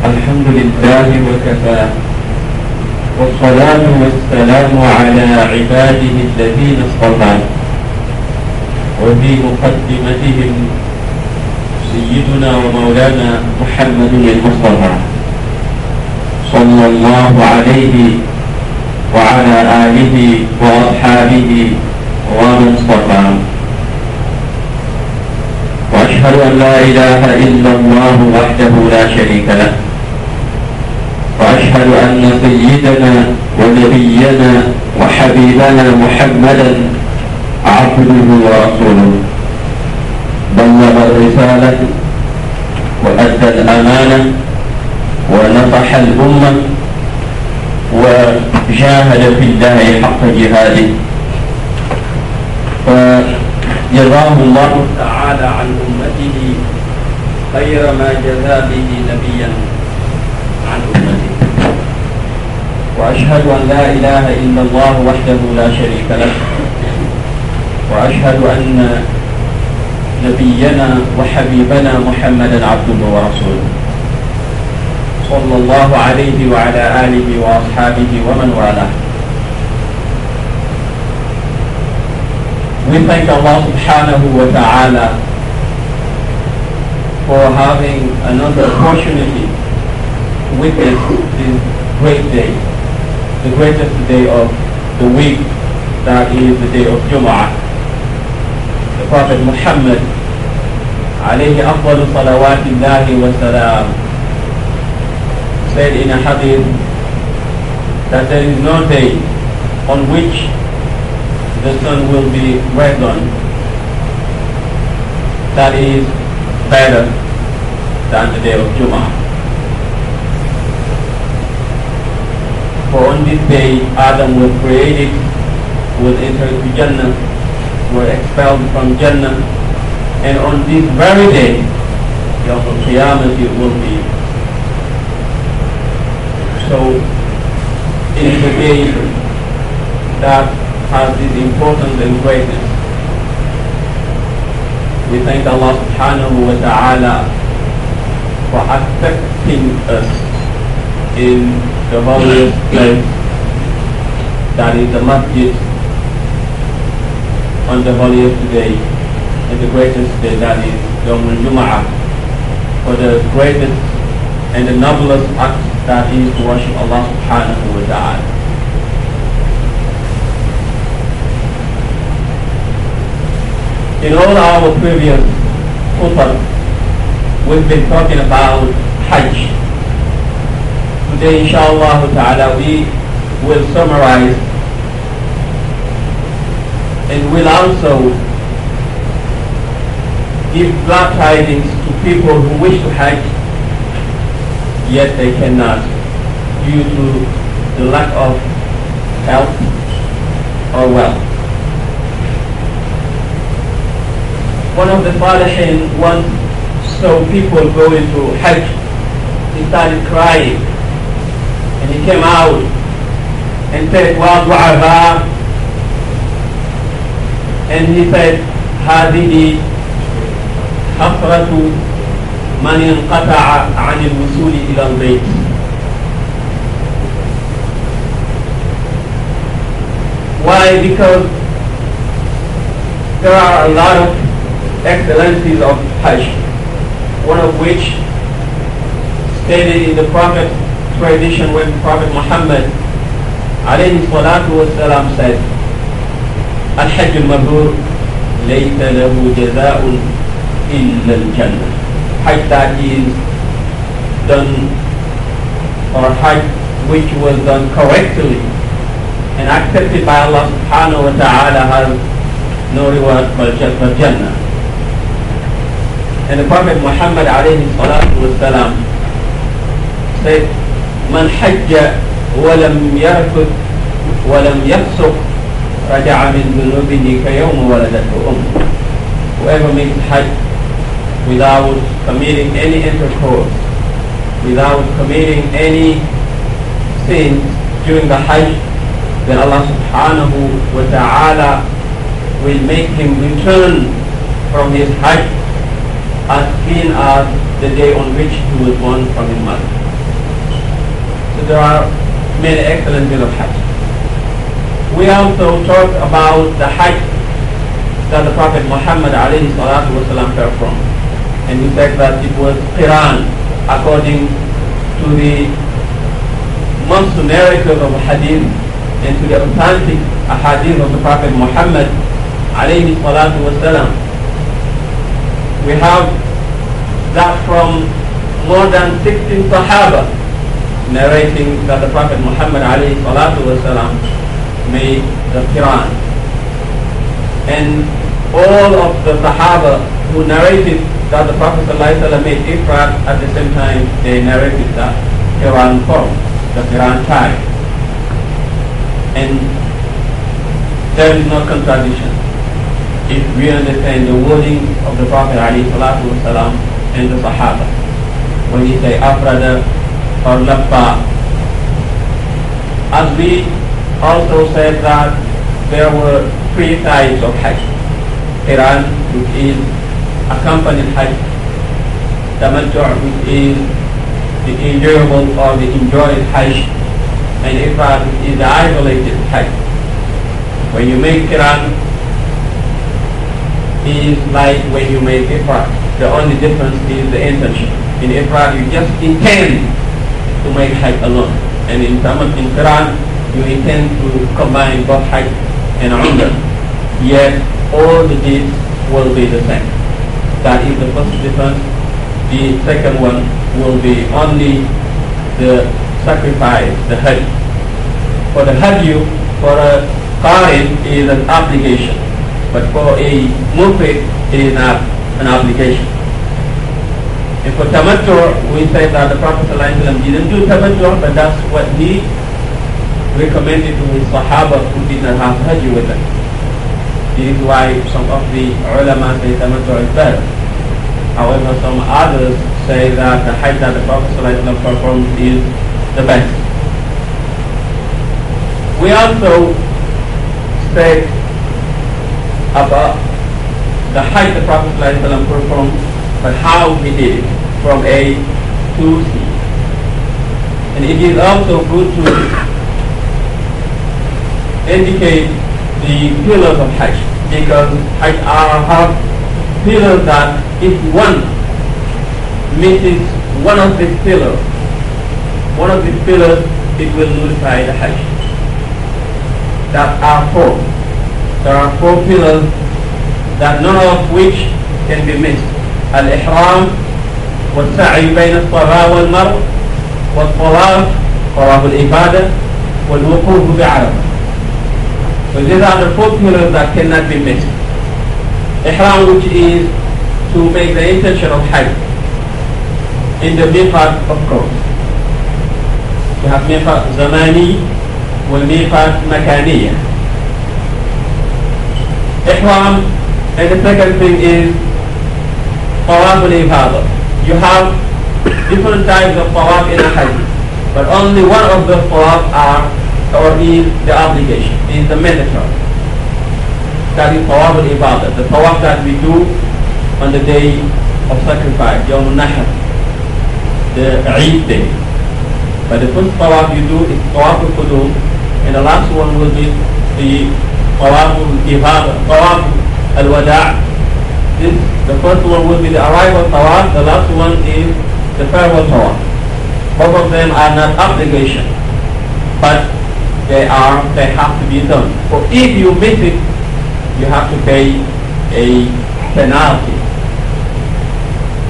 الحمد لله وكفى والصلاة والسلام على عباده الذين اصطفى وفي مقدمتهم سيدنا ومولانا محمد المصطفى صلى الله عليه وعلى آله وأصحابه ومن اصطفى. وأشهد أن لا إله إلا الله وحده لا شريك له، وأشهد أن سيدنا ونبينا وحبيبنا محمدا عبده ورسوله بلغ الرسالة وأدى الأمانة ونصح الأمة وجاهد في الله حق جهاده، فجزاه الله تعالى عن أمته خير ما جزى به نبيا عن أمته. وأشهد أن لا إله إلا الله وحده لا شريك له، وأشهد أن نبينا وحبيبنا محمدا عبده ورسوله صلى الله عليه وعلى آله وأصحابه ومن والاه. We thank Allah subhanahu wa ta'ala for having another opportunity to witness this great day, the greatest day of the week, that is the day of Jum'ah. The Prophet Muhammad alayhi afdalu salawatillahi wa salam said in a hadith that there is no day on which the sun will be risen that is better than the day of Jum'ah. For on this day Adam was created, was entered to Jannah, were expelled from Jannah, and on this very day, Yawm al-Qiyamah, it will be. So it is a day that has this importance and greatness. We thank Allah subhanahu wa ta'ala for accepting us in the holiest place, that is the masjid, on the holiest day and the greatest day, that is Yawm al-Jum'ah, for the greatest and the noblest act, that is to worship Allah subhanahu wa ta'ala. In all our previous khutbah, we've been talking about Hajj. Today, inshallah ta'ala, we will summarize and will also give glad tidings to people who wish to Hajj, yet they cannot due to the lack of health or wealth. One of the Salihin once saw people going to Hajj. He started crying, and he came out and said, "Wa du'aha," and he said, "Hadihi hasratu man inqata'a 'an al-wusuli ila al-bayt." Why? Because there are a lot of excellencies of Hajj, one of which stated in the Prophet's tradition when Prophet Muhammad alayhi salatu wassalam said, "Al-Hajj al-Mabrur laysa lahu jaza'un illa al-Jannah." Hajj that is done, or Hajj which was done correctly and accepted by Allah subhanahu wa ta'ala, has no reward but just for Jannah. And the Prophet Muhammad alayhi salatu wassalam said, "Man hajja wa lam yarfud wa lam yafsuq raja'a min dhunubihi kayawma waladathu Whoever makes Hajj without committing any intercourse, without committing any sin during the Hajj, then Allah subhanahu wa ta'ala will make him return from his Hajj as clean as the day on which he was born from his mother. there are many excellent ways of Hajj. We also talked about the Hajj that the Prophet Muhammad alayhi salatu wasalam performed. And we said that it was Qiran according to the most narrative of Hadith and to the authentic Hadith of the Prophet Muhammad alayhi salatu wasalam. We have that from more than 16 Sahaba narrating that the Prophet Muhammad alayhi salatu wasalam made the Qiran. And all of the Sahaba who narrated that the Prophet ﷺ made Ifrat at the same time, they narrated the Qiran form, the Qiran type. And there is no contradiction if we understand the wording of the Prophet ﷺ and the Sahaba when he say Afrada or Labba. As we also said that there were three types of Hajj. Qiran, which is accompanied Hajj. Tamattu', which is the enjoyable or the enjoyed Hajj. And Ifrat, which is the isolated Hajj. When you make Qiran, is like when you make Ifrat. The only difference is the intention. In Ifrat, you just intend to make Hajj alone. And in Qiran, you intend to combine both Hajj and Umrah. Yet, all the deeds will be the same. That is the first difference. The second one will be only the sacrifice, the Hajj. For the Hajj, for a Qarin is an obligation. But for a Mufrid, it is not an obligation. And for Tamattu, we say that the Prophet ﷺ didn't do Tamattu, but that's what he recommended to his Sahaba who did not have Hajj with them. This is why some of the ulama say Tamattu is better. However, some others say that the Hajj that the Prophet ﷺ performed is the best. We also said about the Hajj the Prophet ﷺ performed, but how he did it, from A to Z. And it is also good to indicate the pillars of Hajj, because Hajj have pillars that if one misses one of these pillars, it will nullify the Hajj. There are four. There are four pillars that none of which can be missed. Al-Ihram, والسعي بين الصفا والمروة, والطواف, طواف العبادة, والوقوف بعرفة. So these are the four pillars that cannot be missed. Ihram, which is to make the intention of Hajj in the miqat, of course. You have miqat zamani wal miqat makaniya. Ihram, and the second thing is tawaf al-ibadah. You have different types of tawaf in a Hajj, but only one of the tawaf is the obligation, is the mandatory. That is tawaf al-ibadah, the tawaf that we do on the day of sacrifice, Yawm al-Nahr, the Eid day. But the first tawaf you do is tawaf al-qudum, and the last one will be the tawaf al-ibadah, tawaf al-wada'. The first one will be the arrival tawaf, the last one is the farewell tawaf. Both of them are not obligation, but they have to be done. So if you miss it, you have to pay a penalty.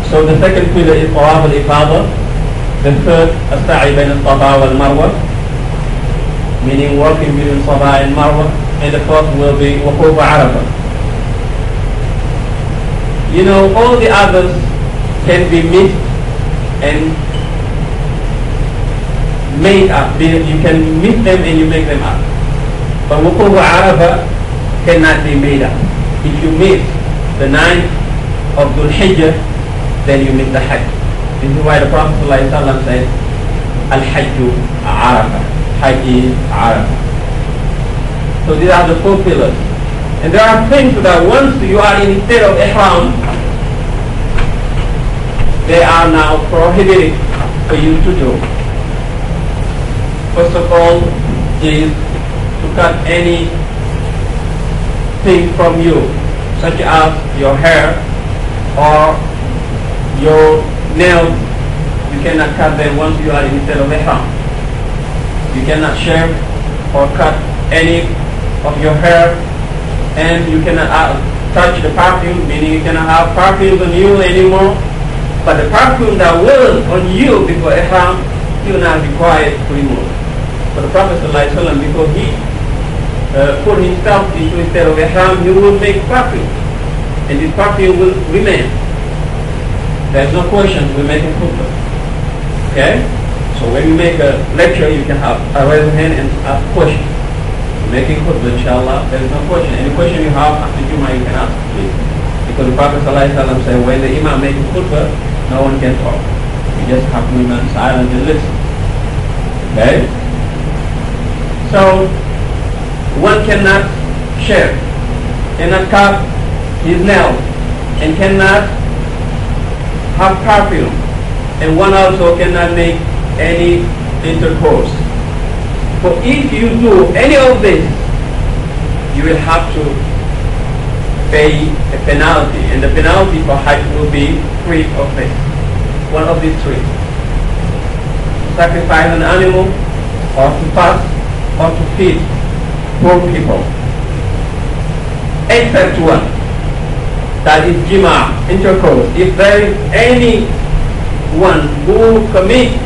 So the second pillar is tawaf al-ifadah. The third, as-sa'i bayn al-safa wal-marwa, meaning walking between safa and marwa. And the fourth will be wuquf arafah. You know, all the others can be mixed and made up. You can mix them and you make them up. But wuquf arafah cannot be made up. If you miss the 9th of Dhul Hijjah, then you miss the Hajj. This is why the Prophet ﷺ said, Al-Hajju Arafah. Hajj is Arafah. So these are the four pillars. And there are things that once you are in a state of ihram, they are now prohibited for you to do. first of all, is to cut anything from you, such as your hair or your nails. You cannot cut them once you are in state of ihram. You cannot shave or cut any of your hair, and you cannot touch the perfume, meaning you cannot have perfume on you anymore. But the perfume that was on you before ihram, you are not required to remove. But the Prophet ﷺ, before he put himself into a state of ihram, he will make perfume, and this perfume will remain. There is no question we make a khutbah. Okay? So when you make a lecture, you can have a raise hand and ask questions. Making khutbah, inshallah, there is no question. Any question you have after Jummah, you can ask, please. Because the Prophet ﷺ said, when the Imam makes a khutbah, no one can talk. You just have to remain silent and listen. Okay? So, one cannot shave, cannot cut his nails, and cannot have perfume, and one also cannot make any intercourse. For if you do any of this, you will have to pay a penalty, and the penalty for Hajj will be three of this. One of these three: sacrifice an animal, or to fast, or to feed poor people. Except one, that is jima, intercourse. If there is anyone who commits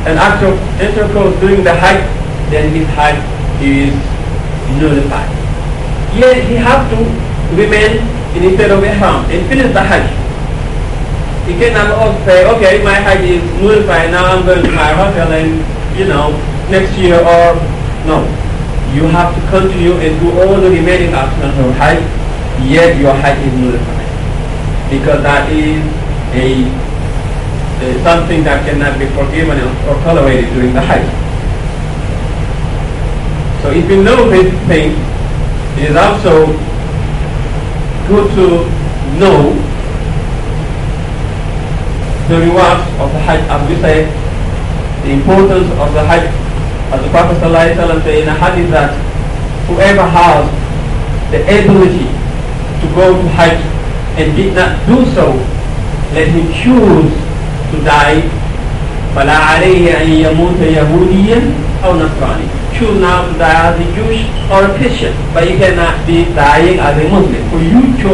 an act of intercourse during the Hajj, then his Hajj is nullified. Yet he has to remain in a state of ihram and finish the Hajj. He cannot also say, okay, my Hajj is nullified, now I'm going to my hotel and, next year, or no. You have to continue and do all the remaining actions of Hajj, yet your Hajj is nullified. Because that is something that cannot be forgiven or tolerated during the Hajj. So if you know this thing, it is also good to know the rewards of the Hajj. As we say, the importance of the Hajj, as the Prophet ﷺ said in a hadith, that whoever has the ability to go to Hajj and did not do so, let him choose to die. فَلَا عَلَيْهِ أَن يَمُوتَ يَهُودِيًّا أَوْ نَصْرَانِيًّا. Choose now to die as a Jewish or a Christian, but you cannot be dying as a Muslim. For you chose